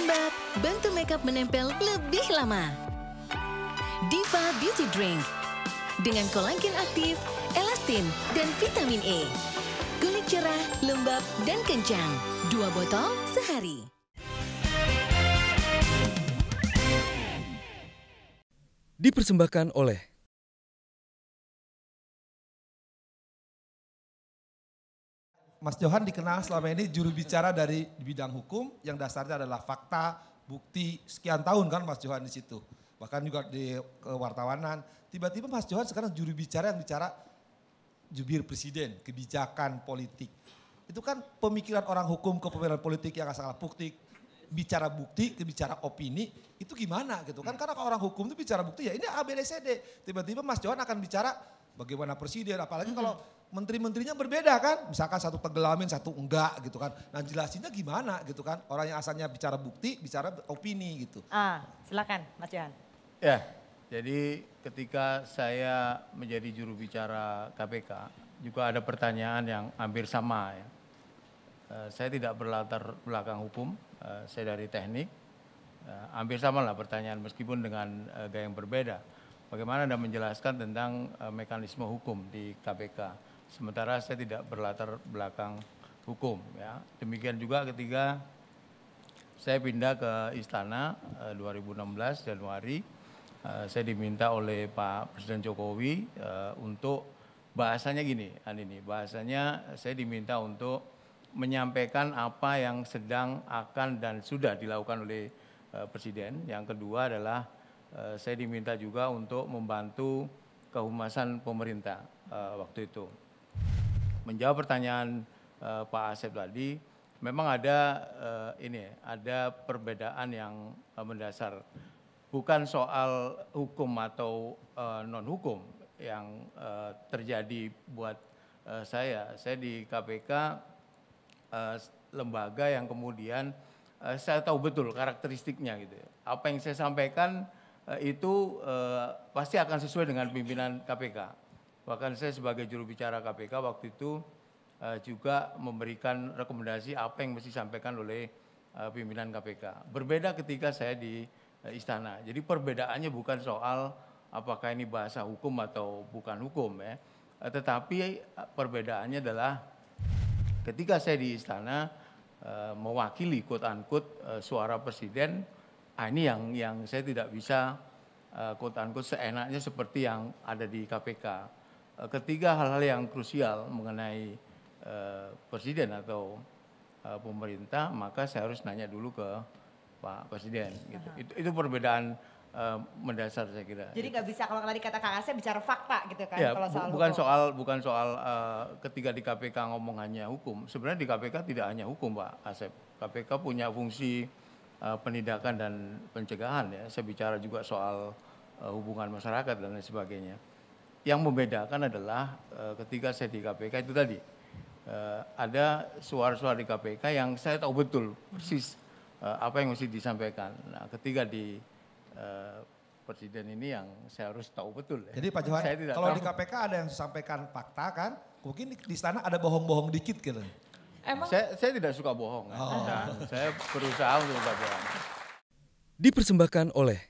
Lembab, bantu makeup menempel lebih lama. Diva Beauty Drink dengan kolagen aktif, elastin, dan vitamin E. Kulit cerah, lembab, dan kencang. 2 botol sehari. Dipersembahkan oleh Mas Johan dikenal selama ini juru bicara dari bidang hukum yang dasarnya adalah fakta, bukti, sekian tahun kan Mas Johan di situ. Bahkan juga di kewartawanan. Tiba-tiba Mas Johan sekarang juru bicara yang bicara jubir presiden, kebijakan politik. Itu kan pemikiran orang hukum ke pemikiran politik yang salah bukti, bicara bukti, ke bicara opini, itu gimana gitu kan. Karena kalau orang hukum itu bicara bukti ya ini A, B, C, D. Tiba-tiba Mas Johan akan bicara bagaimana presiden, apalagi kalau menteri-menterinya berbeda kan. Misalkan satu tenggelamin, satu enggak gitu kan. Nah jelasinnya gimana gitu kan. Orang yang asalnya bicara bukti, bicara opini gitu. Silakan Mas Johan. Ya, jadi ketika saya menjadi juru bicara KPK, juga ada pertanyaan yang hampir sama ya. Saya tidak berlatar belakang hukum, saya dari teknik. Hampir sama lah pertanyaan meskipun dengan gaya yang berbeda. Bagaimana Anda menjelaskan tentang mekanisme hukum di KPK? Sementara saya tidak berlatar belakang hukum. Ya. Demikian juga ketika saya pindah ke Istana 2016 Januari, saya diminta oleh Pak Presiden Jokowi untuk bahasanya gini, bahasanya saya diminta untuk menyampaikan apa yang sedang, akan, dan sudah dilakukan oleh Presiden. Yang kedua adalah saya diminta juga untuk membantu kehumasan pemerintah waktu itu. Menjawab pertanyaan Pak Asep tadi, memang ada ada perbedaan yang mendasar. Bukan soal hukum atau non hukum yang terjadi buat saya. Saya di KPK lembaga yang kemudian saya tahu betul karakteristiknya gitu. Apa yang saya sampaikan itu pasti akan sesuai dengan pimpinan KPK. Bahkan saya sebagai juru bicara KPK waktu itu juga memberikan rekomendasi apa yang mesti disampaikan oleh pimpinan KPK. Berbeda ketika saya di Istana. Jadi perbedaannya bukan soal apakah ini bahasa hukum atau bukan hukum ya. Tetapi perbedaannya adalah ketika saya di Istana mewakili quote unquote suara presiden, ini yang saya tidak bisa quote unquote seenaknya seperti yang ada di KPK. Ketika hal-hal yang krusial mengenai presiden atau pemerintah, maka saya harus nanya dulu ke Pak Presiden. Gitu. Itu perbedaan mendasar saya kira. Jadi nggak bisa kalau tadi kata Kang Asep bicara fakta gitu kan? Ya, kalau soal bukan soal ketika di KPK ngomong hanya hukum. Sebenarnya di KPK tidak hanya hukum Pak Asep. KPK punya fungsi penindakan dan pencegahan ya. Saya bicara juga soal hubungan masyarakat dan lain sebagainya. Yang membedakan adalah ketika saya di KPK itu tadi ada suara-suara di KPK yang saya tahu betul persis apa yang mesti disampaikan. Nah, ketika di presiden ini yang saya harus tahu betul. Ya. Jadi Pak Johan, kalau di KPK ada yang disampaikan fakta kan, mungkin di istana ada bohong-bohong dikit gitu. Emang? Saya tidak suka bohong. Dan saya berusaha untuk tidak bohong. dipersembahkan oleh